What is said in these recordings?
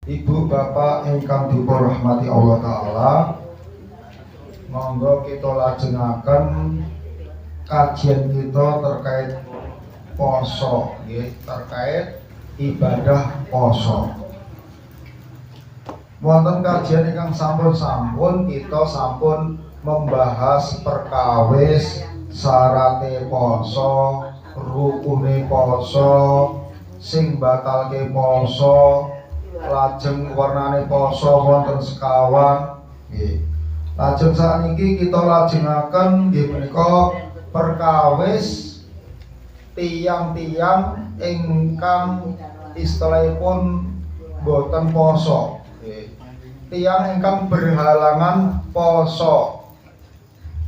Ibu bapak ingkang dipunrahmati Allah Ta'ala, monggo kita lajengaken kajian kita terkait poso, terkait ibadah poso. Wonten kajian ingkang sampun kita sampun membahas perkawis syarate poso, rukune poso, sing batalke poso, lajeng warnane poso wonten sekawan. Lajeng sakniki kita lajengaken nggih menika perkawis tiyang-tiyang ingkang istilahipun boten poso. Tiyang ingkang berhalangan poso.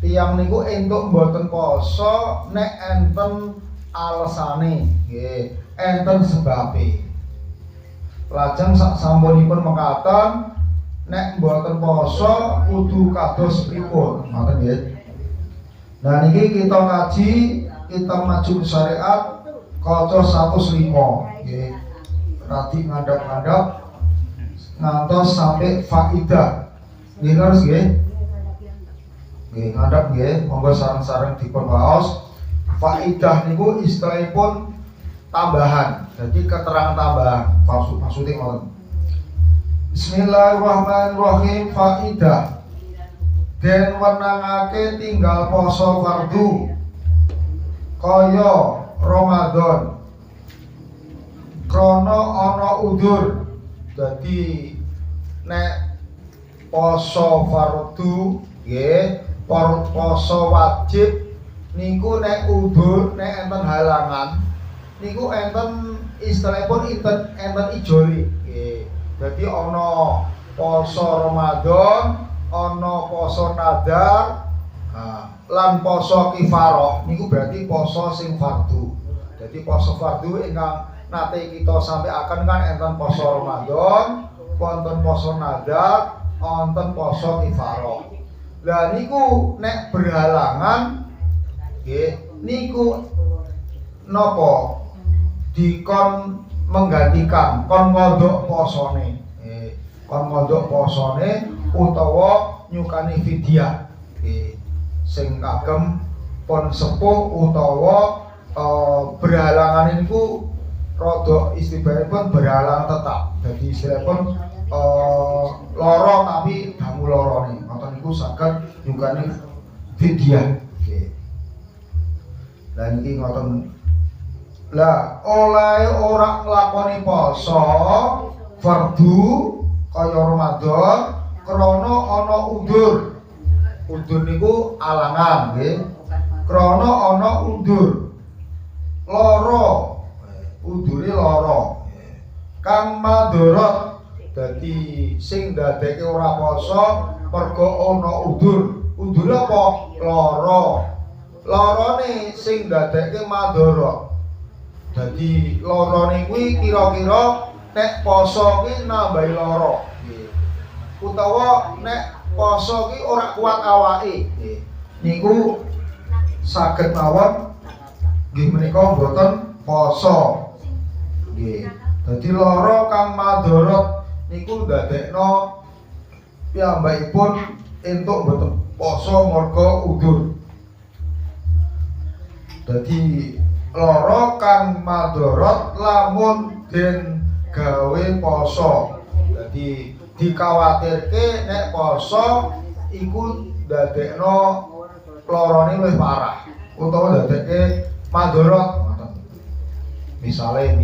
Tiyang niku entuk boten poso nek enten alesane, nggih, enten sebabe. Lajeng sampunipun mekaten nek mboten poso kudu kados pripun, ngoten nggih. Nah niki kita kaji kitab Majmu' Syariat kaca 105 nggih. Radi ngadap-ngadap ngantos sampai faidah. Nggih terus nggih. Nggih ngadap nggih, monggo sareng-sareng dipun waos. Faidah niku istilahipun tambahan. Jadi keterangan tambahan. Maksudnya ngoten. Bismillahirrahmanirrahim. Faidah. Den wenangake tinggal poso fardu kaya Ramadan krana ana udzur. Jadi nek poso fardu nggih, poso wajib niku nek udzur, nek enten halangan niku enten istilahipun enten ijoli nggih. Dadi ana poso Ramadan, ana poso nadar, lan poso kifarah niku berarti poso sing fardu. Jadi poso fardu ingkang nate kita sampaikan kan enten poso Ramadan, wonten poso nadar, wonten poso kifarah. Lah niku nek berhalangan nggih niku napa dikon menggantikan kon ngodok posone, kon ngodok posone utawa nyukani fidyah sing kagem pon sepuh utawa berhalangan niku rada istilahipun berhalang tetap. Jadi istilahipun loro tapi dangu lorone ngoten niku saged nyukani fidyah. Lah niki ngoten. Lah oleh ora nglakoni poso fardu kaya Ramadan krana ana udzur. Udzur niku alangan nggih. Krana ana udzur. Lara. Udzure lara. Kang madharat. Dadi sing ndadekke ora poso mergo ana udzur. Udzure apa? Lara. Larane sing ndadekke madharat. Jadi lorone kuwi kira-kira nek poso ki nambahi lara nggih. Utawa nek poso ki ora kuat awake nggih. Niku saged mawon nggih menika mboten poso. Nggih. Dadi lara kang madharat niku ndadekno piyambakipun entuk mboten poso merga udzur. Dadi lara kang madharat lamun den gawe poso. Jadi dikhawatirke nek poso iku ndadekno larane luwih parah utawa ndadekke madharat. Misale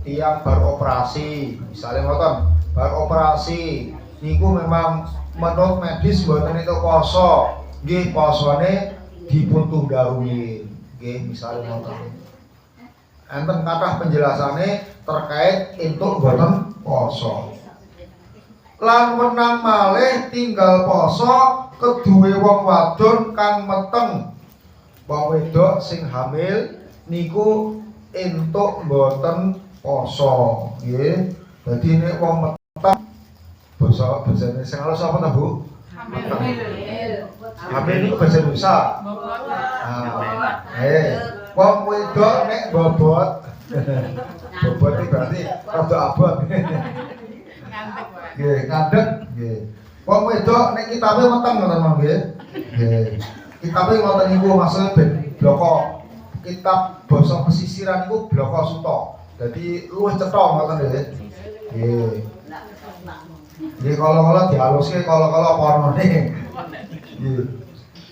tiyang bar operasi, misale ngoten, bar operasi niku memang menurut medis mboten itu poso. Nggih posone dipun tundhawi. Nggih, misalnya ngoten. Enten kathah penjelasane terkait entuk boten poso. Lan wenang malih tinggal poso keduwe wong wadon kang meteng. Wong wedok sing hamil niku entuk boten poso, nggih. Dadi nek wong meteng basane sing halus apa ta, Bu? Hamil niku basa Indonesia. Wong wedok nek bobot. Bobot iki berarti rada abot. Nggih, ngandhek nggih. Wong wedok nek kitabe meteng ngoten nggih. Nggih. Kitabe ngoten niku maksudnya ben bloko. Kitab basa pesisiran niku bloko suta. Dadi luwih cetha ngoten nggih. Nggih. Nggih kala-kala dialuske kala-kala pornone. Nggih.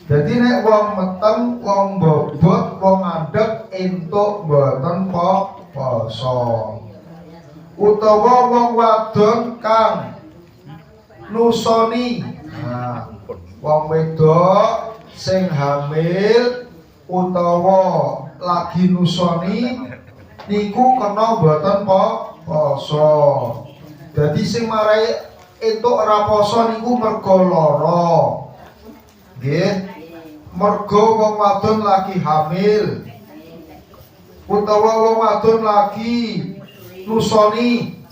Dadi nek wong meteng, wong bobot, wong ngandhek entuk mboten poso. Utawa wong wadon kang nusoni. Nah, wong wedok sing hamil utawa lagi nusoni niku kena mboten poso. Dadi sing marai entuk ora poso niku merga lara. Nggih. Mergo wong wadon lagi hamil utawa wong wadon lagi nusoni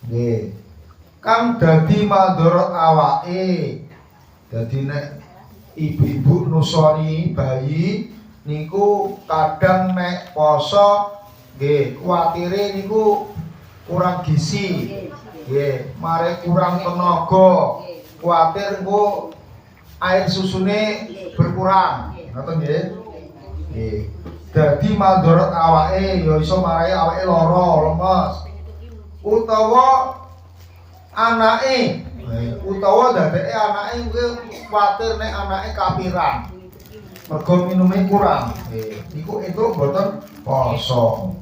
nggih kang dadi mandorot awake. Dadi nek ibu-ibu nusoni bayi niku kadang nek poso nggih kuwatire niku kurang gizi nggih mare kurang tenaga kuwatir engko air susune berkurang ngoten nggih. Nggih. Dadi mandorot awake ya iso marai awake lara, lemes. Utawa anake, utawa dadeke anake kuwi kuwatir nek anake kapiran. Mergo minume kurang. Nggih. Niku entuk mboten poso.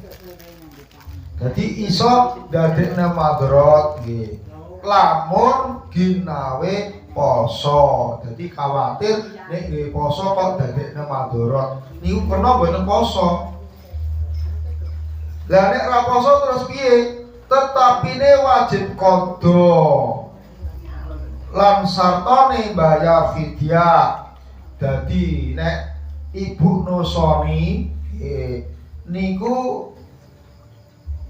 Dadi iso dadekne mandorot nggih. Lamun ginawe poso. Jadi khawatir nek nggih poso kok dadekne mandorot. Niku kena mboten poso. Lah nek ora poso terus piye? Tetapine wajib qadha. Lan sartane bayar fidyah. Dadi nek ibu nusoni niku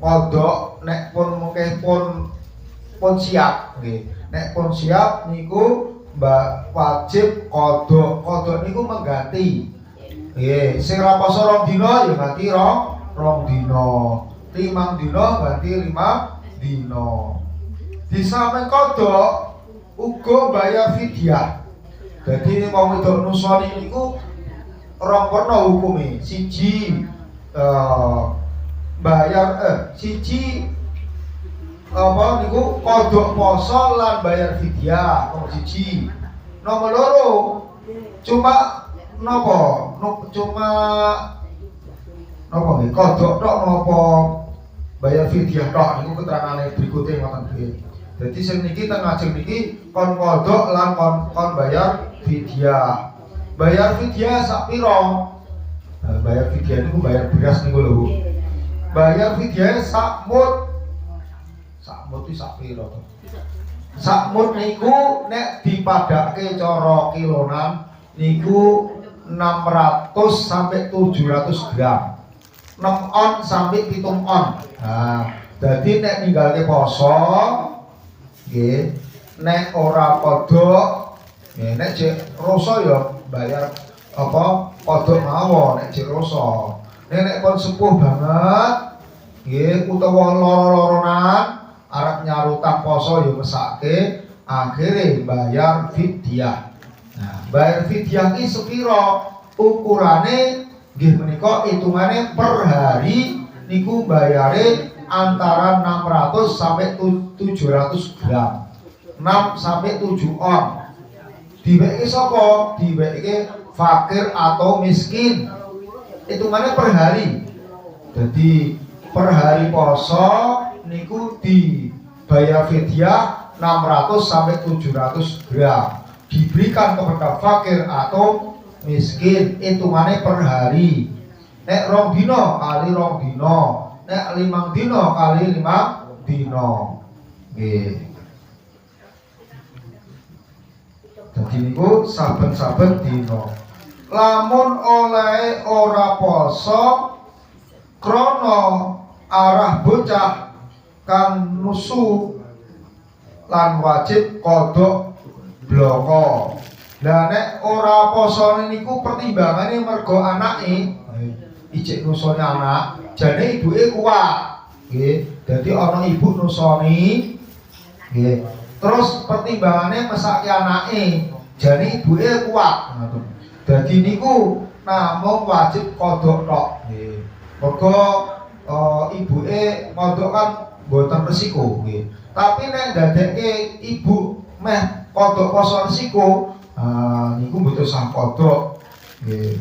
qadha nek pun mungkin pun siap nggih. Nek pun siap niku wajib qadha niku mengganti. Nggih, sing ora poso 2 dina ya ganti 2 dina. 5 dina ganti 5 dina. Di samping qadha uga bayar fidyah. Dadi wong wedok nusoni niku rong werna hukume. Siji bayar siji apa niku qadha poso lan bayar fidyah. Nomor 1. Nomor 2 cuma napa? Cuma napa nggih? Qadha tok napa bayar fidyah tok niku keterangane berikute ngoten nggih. Dadi sing niki teng ajeng niki kon qadha lan kon bayar fidyah. Bayar fidyah sak pira? Nah, bayar fidyah niku bayar beras niku lho. Bayar fidyah sak mut. Sakmut iki sak pira to? Sakmut niku nek dipadake cara kilonan niku 600 sampai 700 gram. 6 on sampai 7 on. Nah, dadi nek ninggalke poso nggih, nek ora qadha nggih, nek jek rasa ya bayar apa qadha mawon nek jek rasa. Nek kon sepuh banget nggih utawa lara-laranan arep nyarutang poso ya mesake akhire bayar fidyah. Nah, bayar fidyah iki sepira? Ukurane nggih menika hitungane per hari niku bayare antara 600 sampai 700 gram. 6 sampai 7 on. Diweke sapa? Diweke fakir atau miskin. Hitungane per hari. Jadi per hari poso niku dibayar fidyah 600 sampai 700 gram. Diberikan kepada fakir atau miskin, hitungane per hari. Nek 2 dina kali 2 dina, nek 5 dina kali 5 dina. Nggih. Dadi niku saben-saben dina. Lamun oleh ora poso krana arah bocah kang nusu lan wajib qadha bloko. Lah nek ora posone niku pertimbangane mergo anake ijek nusone anak, jane ibuke kuat. Nggih, dadi ana ibu nusoni Nggih. Terus pertimbangane mesake anake, jane ibuke kuat ngoten. Dadi niku namung wajib kodhok tok. Nggih. Mergo ibuke kodhok kan mboten resiko nggih. Tapi nek ndadekke ibu meh kodhok poso resiko, niku mboten sah kodhok. Nggih.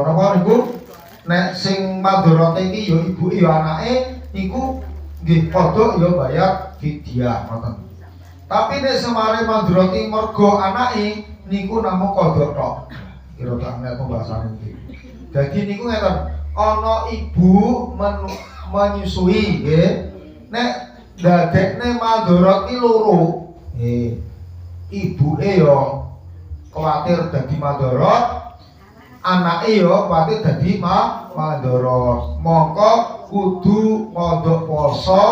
Napa niku? Nek sing madharate iki ya ibuke ya anake niku nggih kodhok ya bayar fidyah ngoten. Tapi nek semare madharate mergo anake niku namung kodhok tok. Kira tak nek pembahasan iki. Dadi niku ngeten, ana ibu menyusui nggih. Nek ndadekne madharat ki loro, nggih. Ibuke ya kuwatir dadi madharat, anake ya kuwatir dadi madharat. Mongko kudu ngodhok poso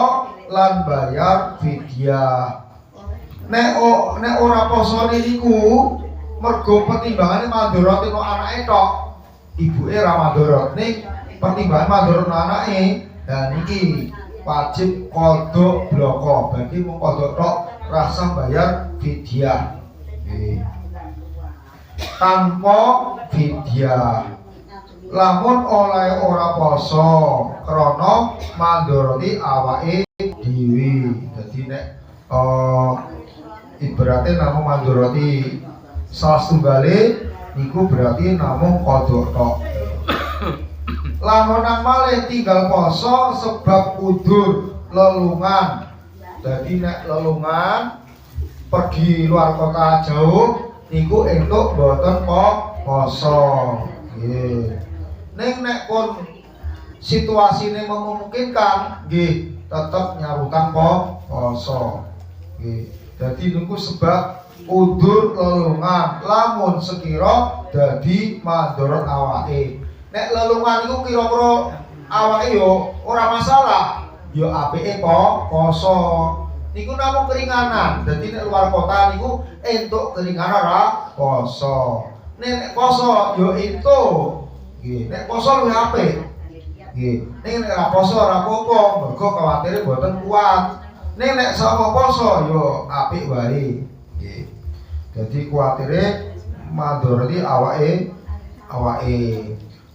lan bayar fidyah. Nek ora posone niku mergo pertimbangane madharat karo anake tok. Ibuke ra madharat ning pertimbangan madharat anake. Lah niki wajib kodhok bloko. Berarti mung kodhok tok rasa bayar fidyah. Nggih. Tanpa fidyah. Lamun oleh ora poso krana mandharati awake dhewe. Dadi nek ibaratnya namung mandharati salah setunggal niku berarti namung kodhok tok. Lamunan malih tinggal poso sebab udur lelungan. Jadi nek lelungan pergi luar kota jauh niku entuk boten poso. Nggih. Ning nek pun situasine memungkinkan nggih tetep nyarutan poso. Nggih. Dadi niku sebab udur lelungan lamun sekira dadi mandharat awake. Nek lelungan iku kira-kira awake yo ora masalah, yo apike poso. Niku namung keringanan. Dadi nek luar kota niku entuk keringanan ora poso. Nek poso yo entuk. Nggih, nek poso luwih apik. Nggih, nek ora poso ora apa-apa, mergo kuwatire mboten kuat. Nek sama poso yo apik wae. Nggih. Dadi kuwatire mandharati awake.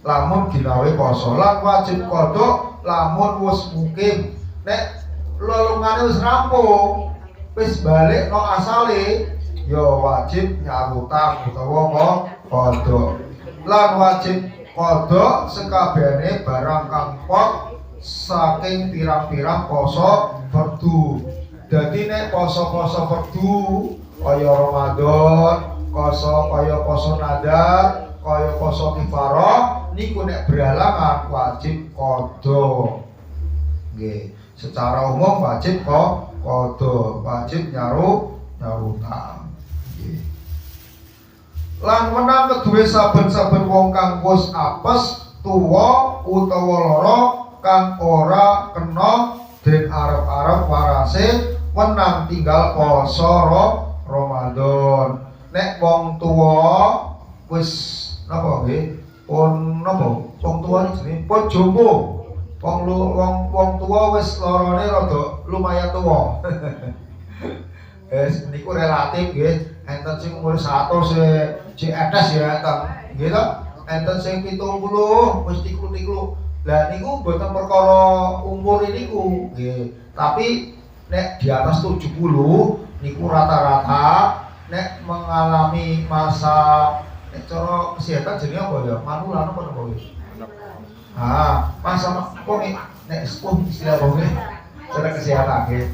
Lamun dinawe poso lan wajib kodhok lamun wis mukim. Nek lelungane wis rampung, wis balik no asale, ya wajib nyarutang utawa kodhok. Lan wajib kodhok sekabehane barang kang pok saking pirang-pirang poso fardu. Dadi nek poso-poso fardu kaya Ramadan, kaya poso nadar, kaya poso kifarah niku nek berhalangan wajib kodhok. Nggih, secara umum wajib kodhok, wajib nyarutang. Nggih. Lan menang keduwe saben-saben wong kang wis apes, tuwa utawa lara kang ora kena den arep-arep warase menang tinggal poso Ramadan. Nek wong tuwa wis napa nggih? Pun napa? Wong tuwa jenenge pun jompo. Wong tuwa wis larane rada lumayan tuwa. Niku relatif nggih. Enten sing umur 100 sing etes ya enten. Nggih to? Enten sing 70 wis tiklu-tiklu. Lah niku mboten perkara umur niku nggih. Tapi nek di atas 70 niku rata-rata nek mengalami masa nek cara kesehatan jenenge apa ya? Manulan apa napa iki? Masa kok nek sepuh istilah apa nggih? Cara kesehatan nggih.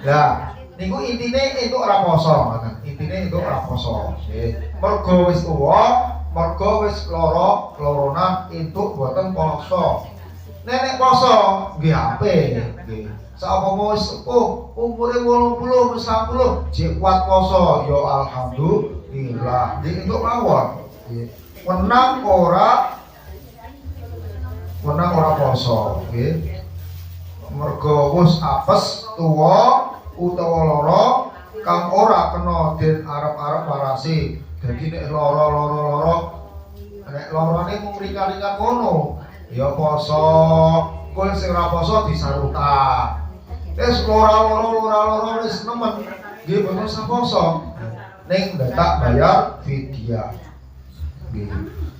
Lah niku intine entuk ora poso ngoten. Intine entuk ora poso nggih. Mergo wis tuwa, mergo wis loronan entuk boten poso. Nek poso nggih apik nggih. Saupama wis sepuh umure 80 wis 90 jek kuat poso ya alhamdulillah. Nggih entuk mawon. Menang ora poso nggih. Mergo wis apes tuwa utawa lara kang ora kena den arep-arep warase. Dadi nek lara nek larane mung ringan-ringan ngono ya poso. Kul sing ora poso disarutang. Wis loro wis nemen nggih boten usah poso. Ning tak bayar fidyah. Nggih.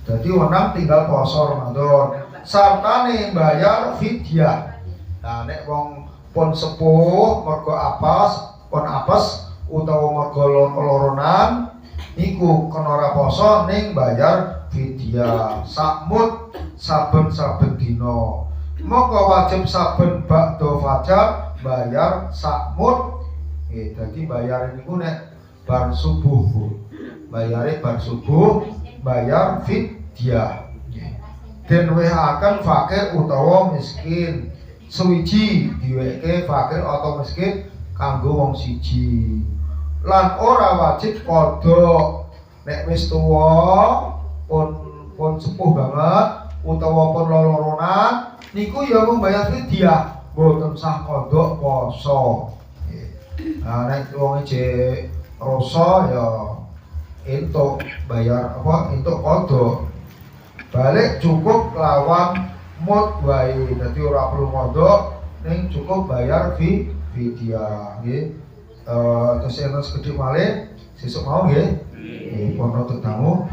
Dadi wenang tinggal poso Ramadan. Sartane bayar fidyah. Nah nek wong pun sepuh mergo apes utawa mergo loronan niku kena ora poso ning bayar fidyah. Sakmut saben-saben dina. Maka wajib saben ba'da fajar bayar sakmut. Dadi bayar niku nek bar subuh Bu. Bayare bar subuh bayar fidyah. Den wehaken fakir utawa miskin. Suwiji diweke fakir atau miskin kanggo wong siji. Lan ora wajib qada nek wis tuwa pun sepuh banget utawa pun loronan niku ya mung bayar fidyah, mboten sah qada poso. Nah nek wong jek rasa ya entuk bayar entuk qada. Balik cukup lawan mut wae, dadi ora perlu qada ning cukup bayar fidyah nggih. Terus yang segede malih sesuk mau nggih. Pun tetamu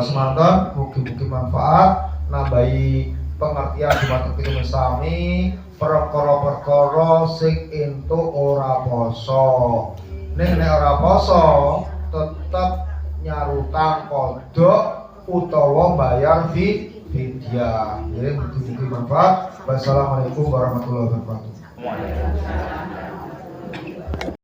semanten mugi-mugi manfaat nambahi pengertian Jumat Pitung Islami perkara-perkara sing entuk ora poso. Ning nek ora poso tetep nyarutan qada utawa bayar fidyah. Jadi mugi-mugi manfaat. Wassalamualaikum warahmatullahi wabarakatuh.